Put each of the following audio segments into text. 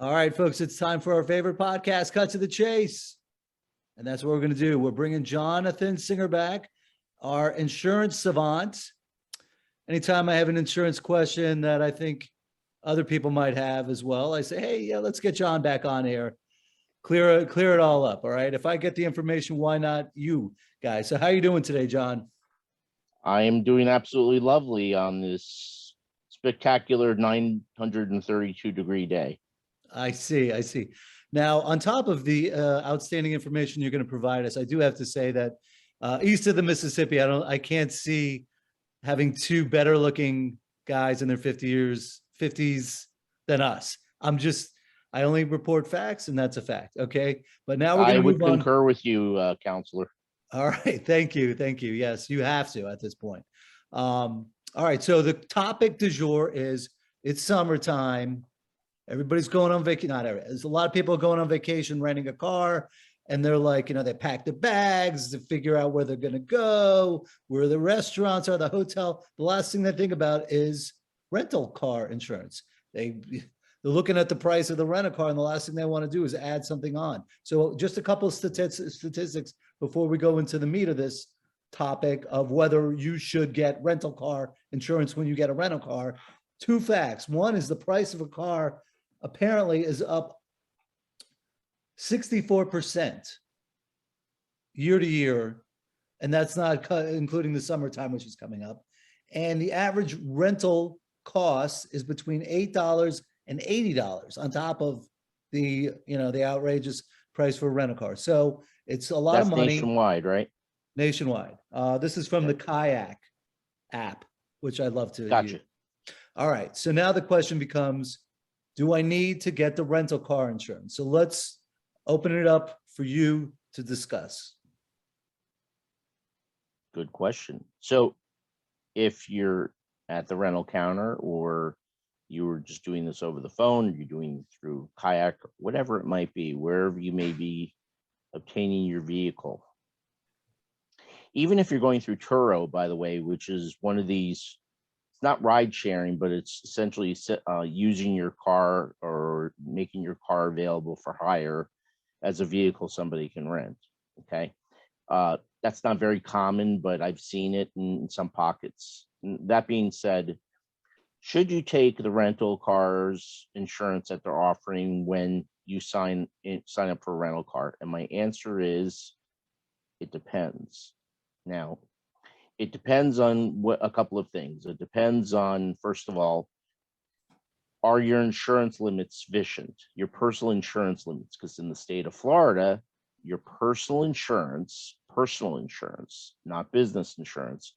All right, folks, it's time for our favorite podcast, Cut to the Chase. And that's what we're going to do. We're bringing Jonathon Singer back, our insurance savant. Anytime I have an insurance question that I think other people might have as well, I say, hey, yeah, let's get John back on here. Clear it all up. All right. If I get the information, why not you guys? So how you doing today, John? I am doing absolutely lovely on this spectacular 932-degree day. I see. I see. Now, on top of the outstanding information you're going to provide us, I do have to say that east of the Mississippi, I can't see having two better looking guys in their 50s than us. I only report facts, and that's a fact. Okay. But now we're going I to would move on. concur with you, counselor. All right. Thank you. Thank you. Yes, you have to at this point. All right. So the topic du jour is it's summertime. Everybody's going on vacation. Not everybody. There's a lot of people going on vacation, renting a car, and they're like, they pack the bags to figure out where they're going to go, where the restaurants are, the hotel. The last thing they think about is rental car insurance. They're looking at the price of the rental car, and the last thing they want to do is add something on. So just a couple of statistics before we go into the meat of this topic of whether you should get rental car insurance when you get a rental car. Two facts. One is the price of a car apparently is up 64% year to year. And that's not including the summertime, which is coming up. And the average rental cost is between $8 and $80 on top of the outrageous price for a rental car. So it's a lot That's of money. Nationwide, right? Nationwide. This is from the Kayak app, which I love to Gotcha. use. All right. So now the question becomes, do I need to get the rental car insurance? So let's open it up for you to discuss. Good question. So if you're at the rental counter, or you were just doing this over the phone, you're doing through Kayak, whatever it might be, wherever you may be obtaining your vehicle. Even if you're going through Turo, by the way, which is one of these, it's not ride sharing, but it's essentially using your car or making your car available for hire as a vehicle somebody can rent. Okay. That's not very common, but I've seen it in some pockets. That being said, should you take the rental cars insurance that they're offering when you sign up for a rental car? And my answer is, it depends. Now, it depends on a couple of things. It depends on, first of all, are your insurance limits sufficient? Your personal insurance limits, because in the state of Florida, your personal insurance, not business insurance,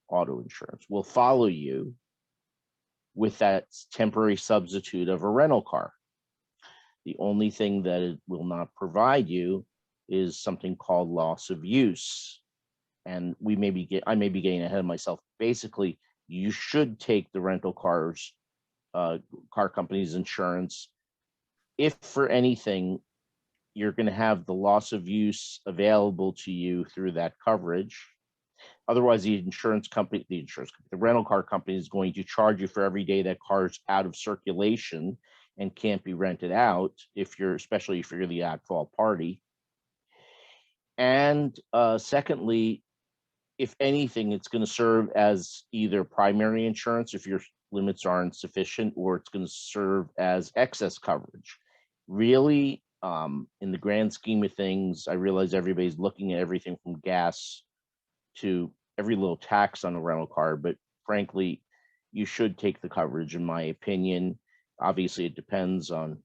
auto insurance, will follow you with that temporary substitute of a rental car. The only thing that it will not provide you is something called loss of use. And I may be getting ahead of myself. Basically, you should take the rental car company's insurance if for anything you're going to have the loss of use available to you through that coverage. Otherwise, the rental car company is going to charge you for every day that car's out of circulation and can't be rented out, especially if you're the at-fault party. And secondly, if anything, it's going to serve as either primary insurance if your limits aren't sufficient, or it's going to serve as excess coverage. Really, in the grand scheme of things, I realize everybody's looking at everything from gas to every little tax on a rental car, but frankly, you should take the coverage, in my opinion. Obviously, it depends on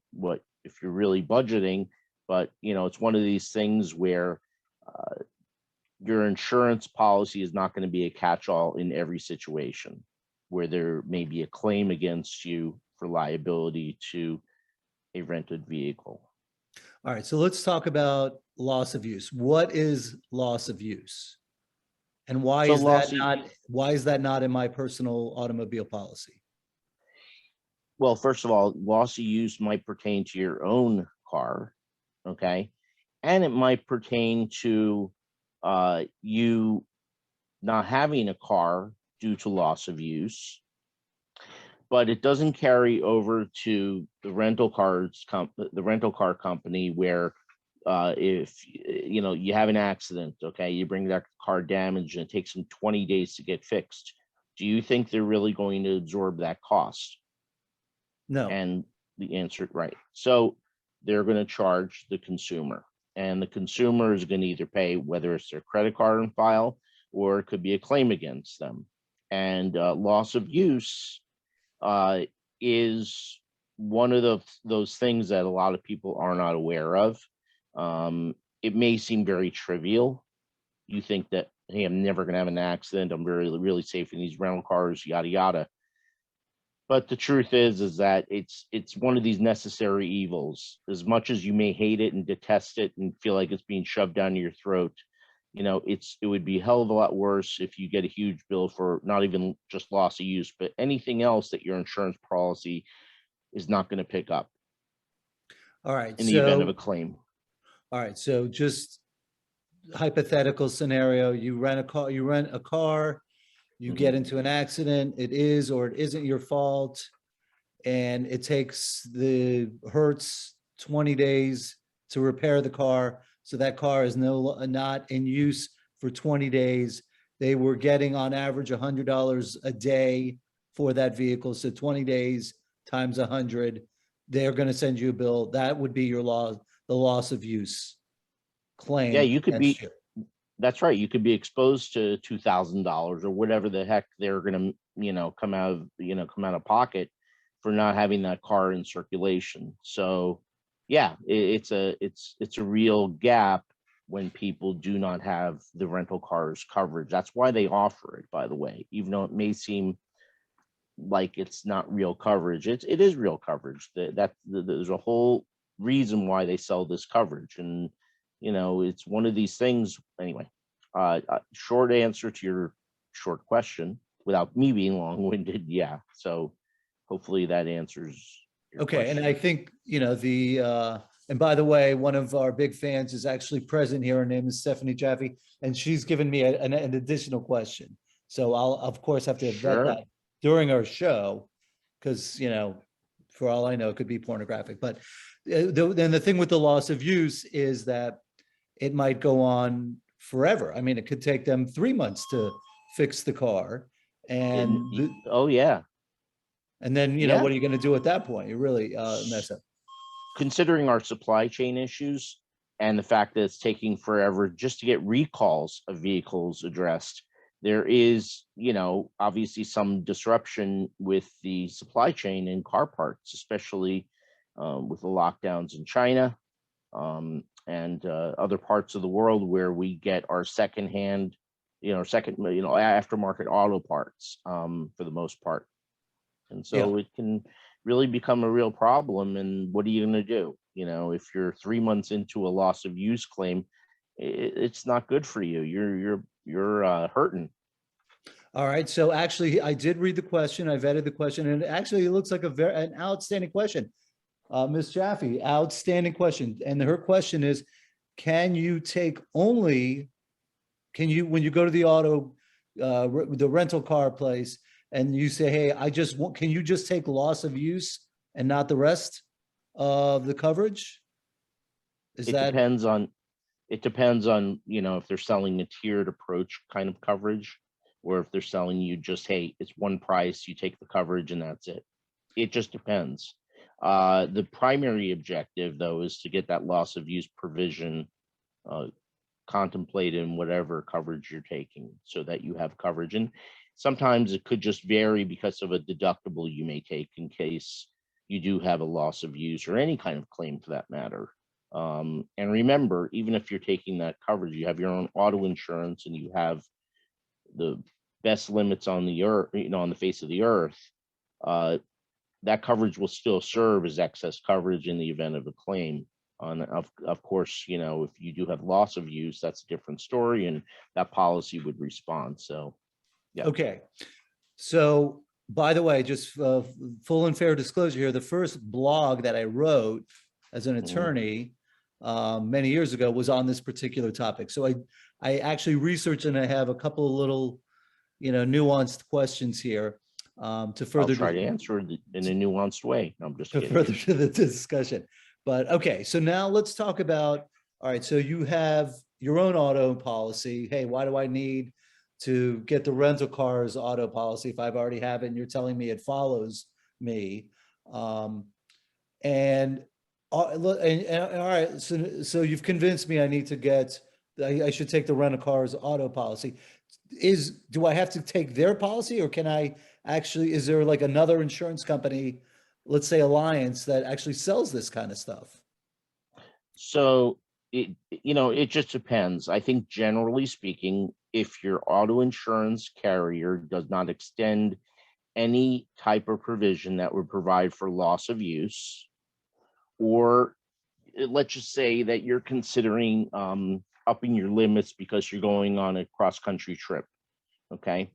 if you're really budgeting, but it's one of these things where your insurance policy is not going to be a catch-all in every situation where there may be a claim against you for liability to a rented vehicle. All right, so let's talk about loss of use. What is loss of use? And why is that not in my personal automobile policy? Well, first of all, loss of use might pertain to your own car, okay? And it might pertain to you not having a car due to loss of use. but it doesn't carry over to the the rental car company where if you have an accident, okay, you bring that car damaged and it takes them 20 days to get fixed. Do you think they're really going to absorb that cost? No. And the answer, right. So they're going to charge the consumer, and the consumer is going to either pay, whether it's their credit card on file, or it could be a claim against them. And loss of use is one of those things that a lot of people are not aware of. It may seem very trivial. You think that, hey, I'm never going to have an accident. I'm really safe in these rental cars, yada yada. But the truth is that it's one of these necessary evils. As much as you may hate it and detest it and feel like it's being shoved down your throat, it would be a hell of a lot worse if you get a huge bill for not even just loss of use, but anything else that your insurance policy is not going to pick up All right. in the event of a So, claim. all right. So just hypothetical scenario, you rent a car, you get into an accident, it is or it isn't your fault, and it takes the Hertz 20 days to repair the car. So that car is not in use for 20 days. They were getting on average $100 a day for that vehicle. So 20 days times 100, they're going to send you a bill. That would be your the loss of use Yeah, claim you could against be. you. That's right. You could be exposed to $2,000 or whatever the heck they're going to, come out of pocket for not having that car in circulation. So, yeah, it's a real gap when people do not have the rental cars coverage. That's why they offer it, by the way, even though it may seem like it's not real coverage. It is real coverage. There's a whole reason why they sell this coverage, and it's one of these things. Anyway, short answer to your short question without me being long-winded. Yeah. So hopefully that answers your Okay, and question. I think, and by the way, one of our big fans is actually present here. Her name is Stephanie Jaffe, and she's given me an additional question. So I'll, of course, have to vet Sure. that during our show, because, for all I know, it could be pornographic. But then the thing with the loss of use is that it might go on forever. I mean, it could take them 3 months to fix the car. And, Oh yeah. and then, Yeah. what are you going to do at that point? You really mess up. Considering our supply chain issues and the fact that it's taking forever just to get recalls of vehicles addressed, there is, obviously some disruption with the supply chain and car parts, especially with the lockdowns in China and other parts of the world where we get our secondhand, aftermarket auto parts for the most part. And Yeah. so it can really become a real problem. And what are you going to do? If you're 3 months into a loss of use claim, it's not good for you. You're hurting. All right. So actually, I did read the question. I vetted the question, and actually, it looks like an outstanding question. Ms. Jaffe, outstanding question. And her question is, can you when you go to the the rental car place, and you say, hey, can you just take loss of use and not the rest of the coverage? It depends on, if they're selling a tiered approach kind of coverage, or if they're selling you just, hey, it's one price, you take the coverage and that's it. It just depends. The primary objective, though, is to get that loss of use provision contemplated in whatever coverage you're taking, so that you have coverage. And sometimes it could just vary because of a deductible you may take in case you do have a loss of use or any kind of claim for that matter. And remember, even if you're taking that coverage, you have your own auto insurance and you have the best limits on the earth, on the face of the earth. That coverage will still serve as excess coverage in the event of a claim. Of course, if you do have loss of use, that's a different story, and that policy would respond. So, yeah. Okay. So, by the way, just full and fair disclosure here, the first blog that I wrote as an attorney many years ago was on this particular topic. So I actually researched, and I have a couple of little, nuanced questions here. to I'll further try to answer it in a nuanced way. No, I'm just to kidding. further to the discussion. But okay, so now let's talk about, all right, so you have your own auto policy. Hey, why do I need to get the rental car's auto policy if I've already have it and you're telling me it follows me? Um, and, all right, so you've convinced me I need to get, I should take the rental car's auto policy. Do I have to take their policy or can I actually, is there like another insurance company, let's say Alliance, that actually sells this kind of stuff? So it just depends. I think generally speaking, if your auto insurance carrier does not extend any type of provision that would provide for loss of use, or let's just say that you're considering upping your limits because you're going on a cross country trip, okay?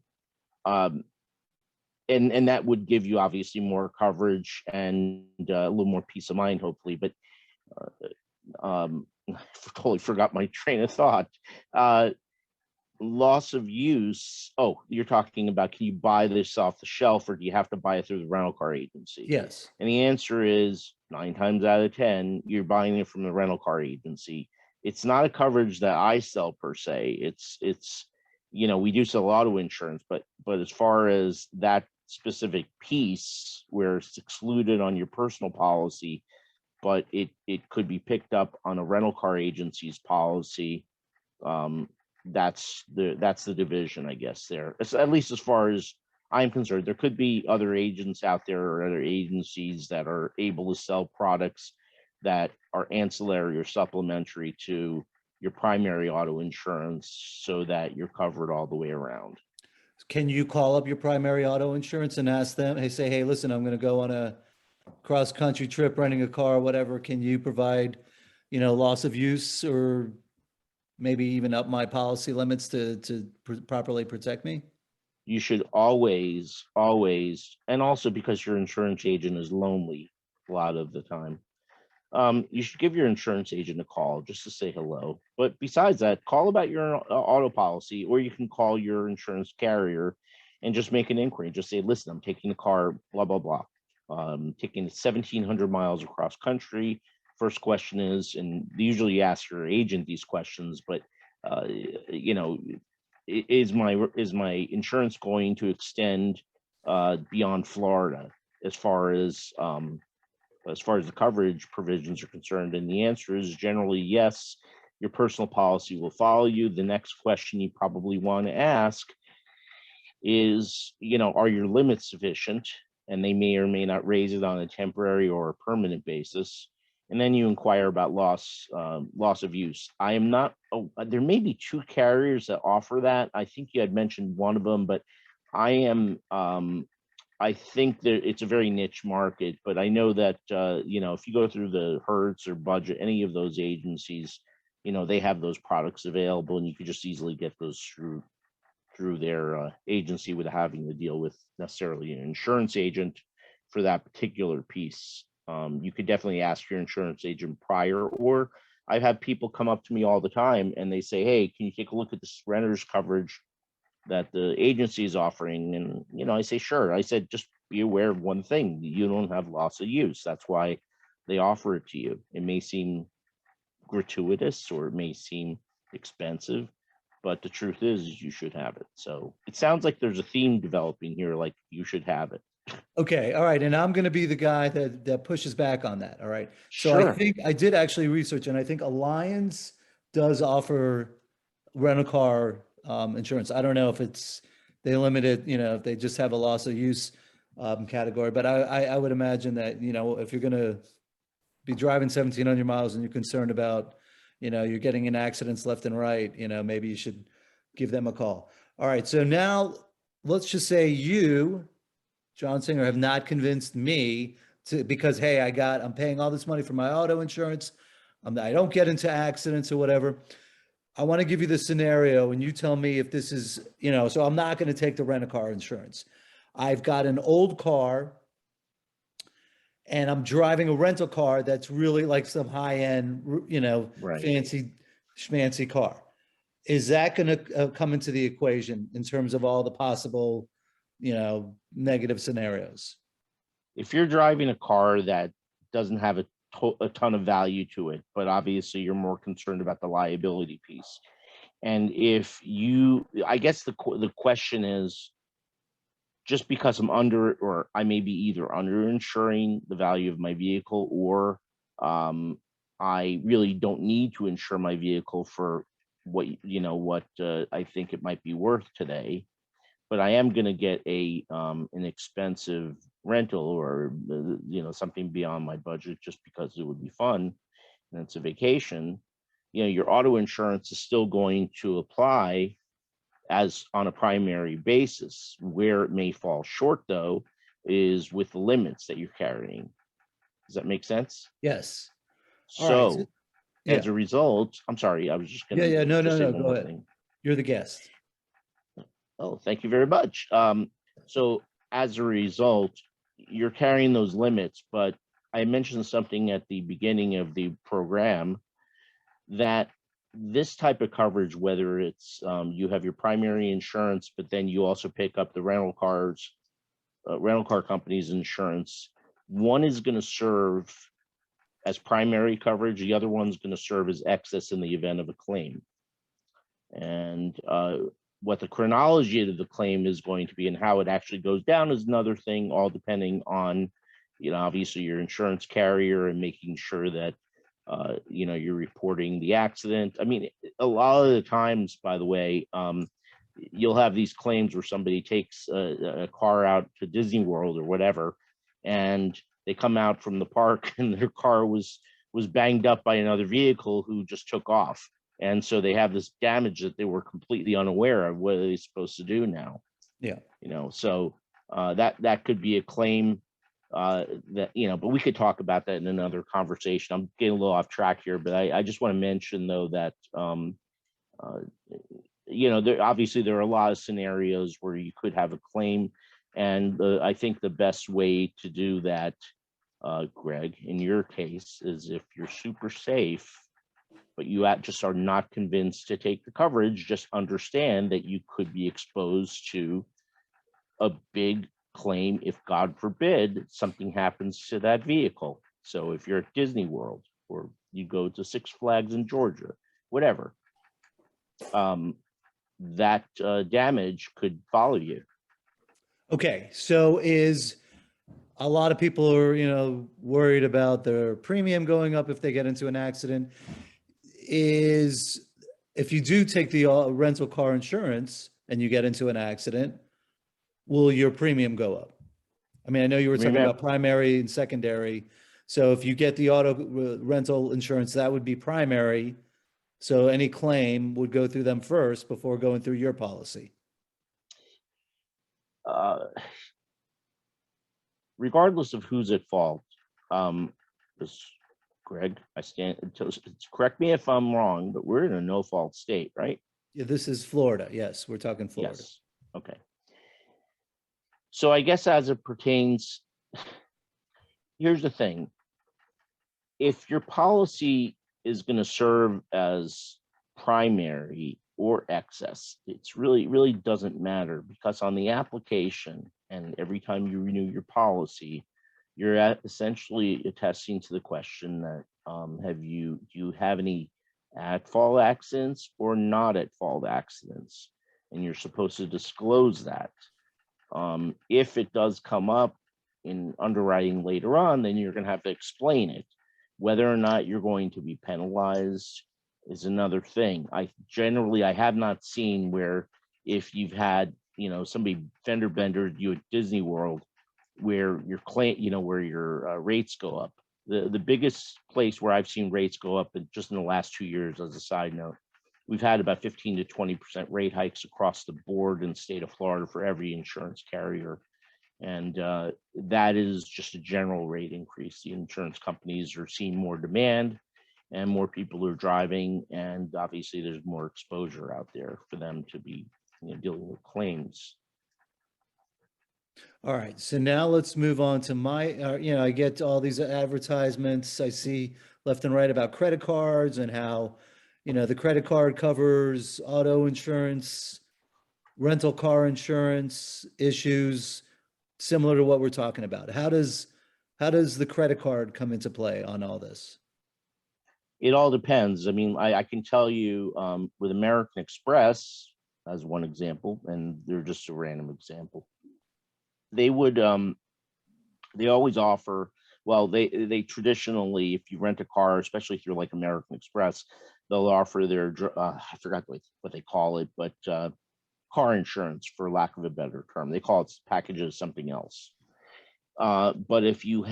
Um, and that would give you obviously more coverage and a little more peace of mind, hopefully. But totally forgot my train of thought. Uh, Loss of use. Oh, you're talking about, can you buy this off the shelf or do you have to buy it through the rental car agency? Yes. And the answer is 9 times out of 10, you're buying it from the rental car agency. It's not a coverage that I sell per se. It's we do sell auto insurance, but as far as that specific piece where it's excluded on your personal policy, but it could be picked up on a rental car agency's policy. Um, that's the division, I guess. There, at least as far as I'm concerned. There could be other agents out there or other agencies that are able to sell products that are ancillary or supplementary to your primary auto insurance, so that you're covered all the way around. Can you call up your primary auto insurance and ask them, hey, say, hey, listen, I'm going to go on a cross-country trip, renting a car, whatever. Can you provide, loss of use or maybe even up my policy limits to properly protect me? You should always, and also because your insurance agent is lonely a lot of the time, you should give your insurance agent a call just to say hello. But besides that, call about your auto policy, or you can call your insurance carrier and just make an inquiry. Just say, listen, I'm taking the car, blah, blah, blah. Taking 1,700 miles across country. First question is, and usually you ask your agent these questions, but uh, you know, is my insurance going to extend beyond Florida as far as the coverage provisions are concerned? And the answer is generally yes. Your personal policy will follow you. The next question you probably want to ask is, are your limits sufficient? And they may or may not raise it on a temporary or a permanent basis. And then you inquire about loss of use. I am not. Oh, there may be two carriers that offer that. I think you had mentioned one of them, but I am. I think that it's a very niche market, but I know that if you go through the Hertz or Budget, any of those agencies, they have those products available, and you could just easily get those through their agency without having to deal with necessarily an insurance agent for that particular piece. You could definitely ask your insurance agent prior, or I've had people come up to me all the time and they say, hey, can you take a look at this renter's coverage that the agency is offering? And I say, sure. I said, just be aware of one thing: you don't have loss of use. That's why they offer it to you. It may seem gratuitous or it may seem expensive, but the truth is you should have it. So it sounds like there's a theme developing here, like you should have it. Okay, all right, and I'm going to be the guy that pushes back on that. All right, so I Sure. think I did actually research, and I think Alliance does offer rental car insurance. I don't know if they limit it, if they just have a loss of use category, but I would imagine that if you're going to be driving 1,700 miles and you're concerned about you're getting in accidents left and right, maybe you should give them a call. All right, so now let's just say you, John Singer, have not convinced me because, hey, I'm paying all this money for my auto insurance. I don't get into accidents or whatever. I want to give you the scenario and you tell me if this is, so I'm not going to take the rent-a-car insurance. I've got an old car and I'm driving a rental car that's really like some high-end, Right. fancy schmancy car. Is that going to come into the equation in terms of all the possible negative scenarios. If you're driving a car that doesn't have a ton of value to it, but obviously you're more concerned about the liability piece. And if you, I guess the question is, just because I'm under, or I may be either underinsuring the value of my vehicle, or I really don't need to insure my vehicle for what I think it might be worth today, but I am going to get an expensive rental, or something beyond my budget, just because it would be fun and it's a vacation. Your auto insurance is still going to apply as on a primary basis. Where it may fall short, though, is with the limits that you're carrying. Does that make sense? Yes. All right. So Yeah. as a result, I'm sorry, I was just going to Yeah. No. say one Go more ahead. thing. You're the guest. Oh, thank you very much. So as a result, you're carrying those limits, but I mentioned something at the beginning of the program, that this type of coverage, whether it's you have your primary insurance, but then you also pick up the rental car company's insurance, one is going to serve as primary coverage, the other one's going to serve as excess in the event of a claim. And what the chronology of the claim is going to be and how it actually goes down is another thing, all depending on, obviously your insurance carrier, and making sure that you're reporting the accident. I mean, a lot of the times, by the way, you'll have these claims where somebody takes a car out to Disney World or whatever, and they come out from the park and their car was banged up by another vehicle who just took off. And so they have this damage that they were completely unaware of. What are they supposed to do now? Yeah. So that could be a claim that, but we could talk about that in another conversation. I'm getting a little off track here, but I just want to mention, though, that obviously there are a lot of scenarios where you could have a claim, and I think the best way to do that, Greg, in your case, is if you're super safe, but you just are not convinced to take the coverage, just understand that you could be exposed to a big claim if, God forbid, something happens to that vehicle. So if you're at Disney World, or you go to Six Flags in Georgia, whatever, that damage could follow you. Okay. So a lot of people are, worried about their premium going up if they get into an accident. If you do take the rental car insurance and you get into an accident, will your premium go up? I mean, I know you were talking about primary and secondary. So if you get the auto rental insurance, that would be primary. So any claim would go through them first before going through your policy. Regardless of who's at fault, Greg, correct me if I'm wrong, but we're in a no-fault state, right? Yeah, this is Florida. Yes, we're talking Florida. Yes. Okay. So I guess as it pertains, here's the thing. If your policy is going to serve as primary or excess, it's really doesn't matter, because on the application and every time you renew your policy, you're essentially attesting to the question that do you have any at fault accidents or not at fault accidents, and you're supposed to disclose that. If it does come up in underwriting later on, then you're going to have to explain it. Whether or not you're going to be penalized is another thing. I have not seen where, if you've had somebody fender bender you at Disney World, where your claim, where your rates go up. The biggest place where I've seen rates go up, and just in the last 2 years, as a side note, we've had about 15 to 20% rate hikes across the board in the state of Florida for every insurance carrier. And that is just a general rate increase. The insurance companies are seeing more demand and more people are driving. And obviously there's more exposure out there for them to be dealing with claims. All right. So now let's move on to I get all these advertisements I see left and right about credit cards and how, the credit card covers auto insurance. rental car insurance issues similar to what we're talking about? How does the credit card come into play on all this? It all depends. I mean, I can tell you with American Express as one example, and they're just a random example. They would they always offer, well, they traditionally, if you rent a car, especially through like American Express, they'll offer their I forgot what they call it, but car insurance, for lack of a better term. They call it packages something else. But if you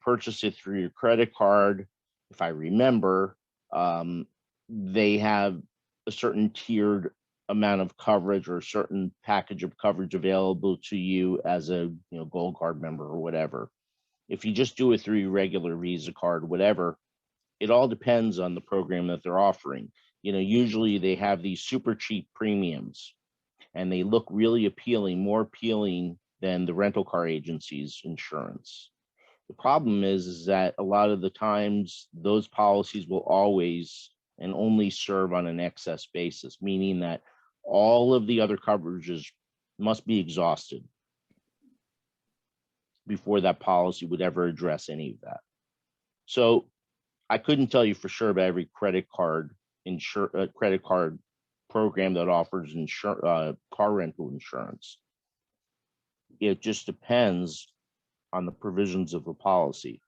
purchase it through your credit card, if I remember, they have a certain tiered amount of coverage or a certain package of coverage available to you as a gold card member or whatever. If you just do it through your regular Visa card, whatever, it all depends on the program that they're offering. Usually they have these super cheap premiums and they look really appealing, more appealing than the rental car agency's insurance. The problem is that a lot of the times those policies will always and only serve on an excess basis, meaning that all of the other coverages must be exhausted before that policy would ever address any of that. So I couldn't tell you for sure about every credit card program that offers car rental insurance. It just depends on the provisions of the policy.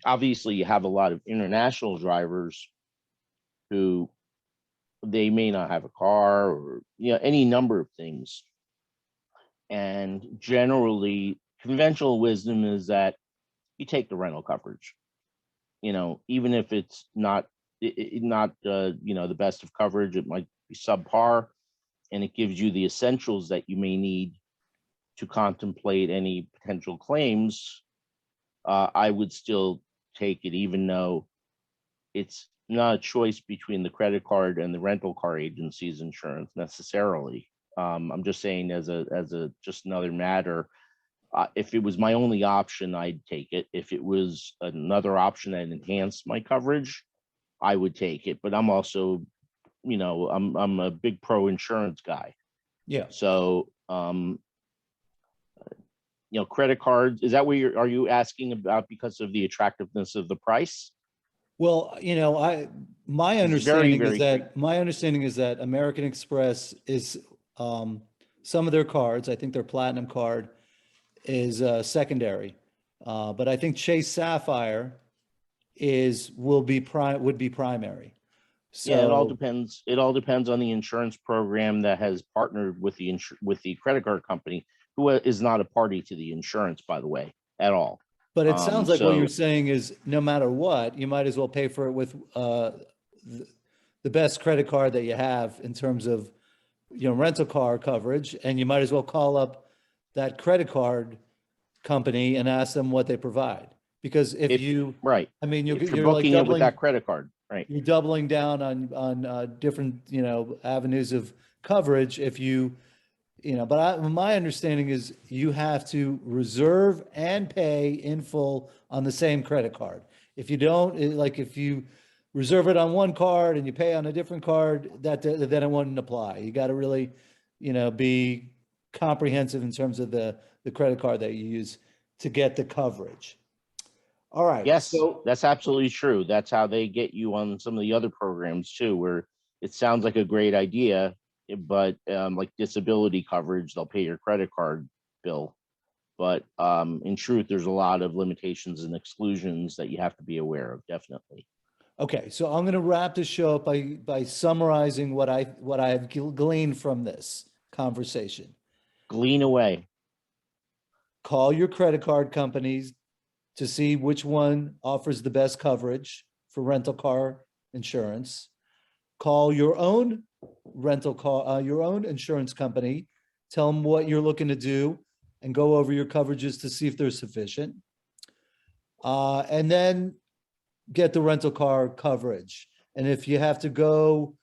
Obviously, you have a lot of international drivers who they may not have a car or any number of things. And generally, conventional wisdom is that you take the rental coverage. Even if it's not the best of coverage, it might be subpar, and it gives you the essentials that you may need to contemplate any potential claims. I would still take it, even though it's not a choice between the credit card and the rental car agency's insurance necessarily. I'm just saying as a just another matter. If it was my only option, I'd take it. If it was another option that enhanced my coverage, I would take it. But I'm also, I'm a big pro insurance guy. Yeah. So, credit cards, is that what are you asking about because of the attractiveness of the price? Well, my It's very, understanding is very that American Express is some of their cards, I think their platinum card is secondary. But I think Chase Sapphire would be primary. Yeah, it all So, depends. It all depends on the insurance program that has partnered with the credit card company, who is not a party to the insurance, by the way, at all. but it sounds like what you're So saying is no matter what, you might as well pay for it with the best credit card that you have in terms of rental car coverage, and you might as well call up that credit card company and ask them what they provide. Because if you, right, I mean, if you're you're like booking it with doubling, that credit card, right? you're doubling down on different avenues of coverage if you but my understanding is you have to reserve and pay in full on the same credit card. If you don't, like if you reserve it on one card and you pay on a different card, then it wouldn't apply. You got to really, be comprehensive in terms of the credit card that you use to get the coverage. All right. Yes, So, that's absolutely true. That's how they get you on some of the other programs too, where it sounds like a great idea, but like disability coverage, they'll pay your credit card bill. But in truth, there's a lot of limitations and exclusions that you have to be aware of, definitely. okay. So I'm going to wrap the show up by summarizing what I've gleaned from this conversation. Glean away. Call your credit card companies to see which one offers the best coverage for rental car insurance. Call your own your own insurance company. Tell them what you're looking to do and go over your coverages to see if they're sufficient. And then get the rental car coverage. And if you have to go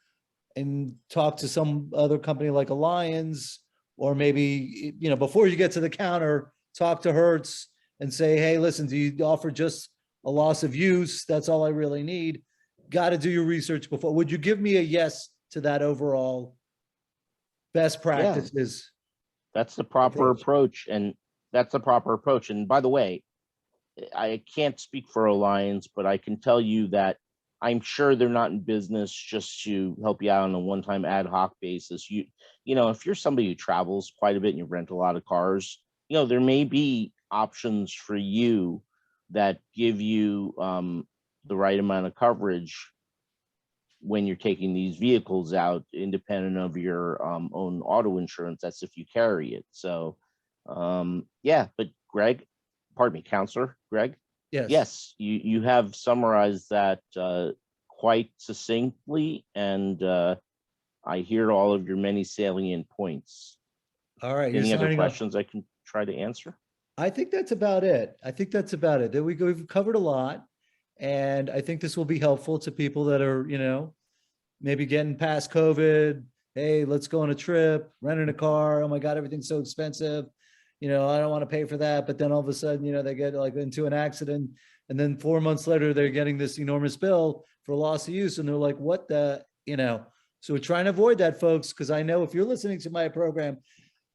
and talk to some other company like Alliance, or maybe, before you get to the counter, talk to Hertz and say, hey, listen, do you offer just a loss of use? That's all I really need. Got to do your research before. Would you give me a yes to that overall best Yeah, practices. that's the proper Approach. approach. And that's the proper approach. And by the way, I can't speak for Alliance, but I can tell you that I'm sure they're not in business just to help you out on a one-time ad hoc basis. You know, if you're somebody who travels quite a bit and you rent a lot of cars, you know, there may be options for you that give you the right amount of coverage when you're taking these vehicles out, independent of your own auto insurance. That's if you carry it. So, yeah, but Greg, pardon me, Counselor Greg, Yes. yes, you have summarized that quite succinctly, and I hear all of your many salient points. All right. You're Any other signing off. questions I can try to answer? I think that's about it. I think that's about it. That we've covered a lot. And I think this will be helpful to people that are, maybe getting past COVID. Hey, let's go on a trip, renting a car. Oh my God, everything's so expensive. I don't want to pay for that. But then all of a sudden, they get like into an accident. And then 4 months later, they're getting this enormous bill for loss of use. And they're like, what so we're trying to avoid that, folks, because I know if you're listening to my program,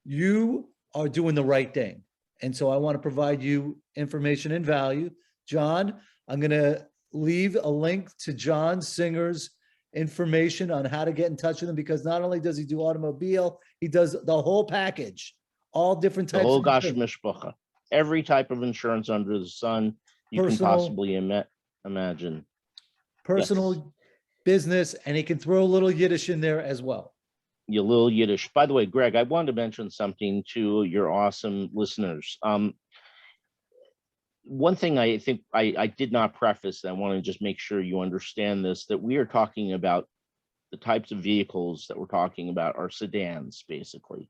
you are doing the right thing. And so I want to provide you information and value. John, I'm going to leave a link to John Singer's information on how to get in touch with him, because not only does he do automobile, he does the whole package, all different The types whole of gosh insurance. mishpacha, every type of insurance under the sun you can Personal, possibly imagine. personal, Yes. business, and he can throw a little Yiddish in there as well. You little Yiddish. By the way, Greg, I wanted to mention something to your awesome listeners. One thing I think I did not preface, and I want to just make sure you understand this, that we are talking about the types of vehicles that we're talking about are sedans, basically.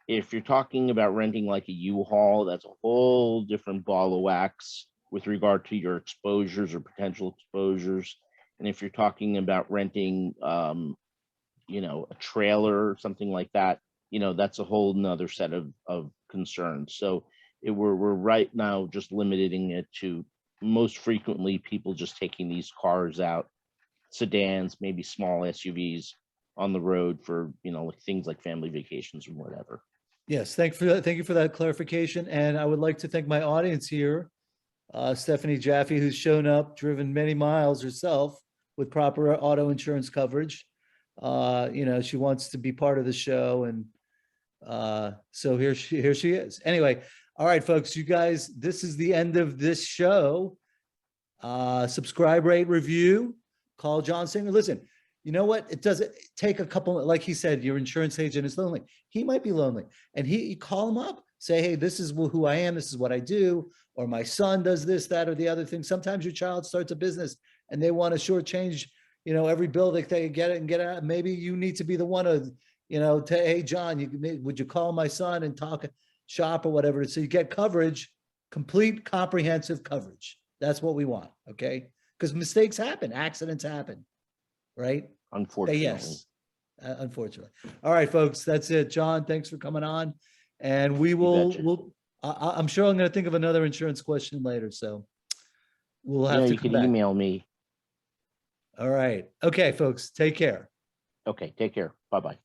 If you're talking about renting like a U-Haul, that's a whole different ball of wax with regard to your exposures or potential exposures. And if you're talking about renting, a trailer or something like that, that's a whole nother set of concerns. So we're right now just limiting it to most frequently people just taking these cars out, sedans, maybe small SUVs on the road for, like things like family vacations or whatever. Yes, thank you for that clarification. And I would like to thank my audience here, Stephanie Jaffe, who's shown up, driven many miles herself with proper auto insurance coverage. She wants to be part of the show, and so here she is. Anyway, all right, folks, you guys, this is the end of this show. Subscribe, rate, review, call John Singer. Listen, you know what? It doesn't take a couple, like he said, your insurance agent is lonely. He might be lonely, and you call him up, say, hey, this is who I am. This is what I do. Or my son does this, that, or the other thing. Sometimes your child starts a business and they want to shortchange, every bill that they get it and get out. Maybe you need to be the one to, hey, John, would you call my son and talk shop or whatever? So you get coverage, complete comprehensive coverage. That's what we want. Okay. Because mistakes happen, accidents happen. Right? Unfortunately. Yes. Unfortunately. All right, folks, that's it. John, thanks for coming on. And I'm sure I'm going to think of another insurance question later. So we'll have to you come can back. email me. All right. Okay, folks, take care. Okay, take care. Bye-bye.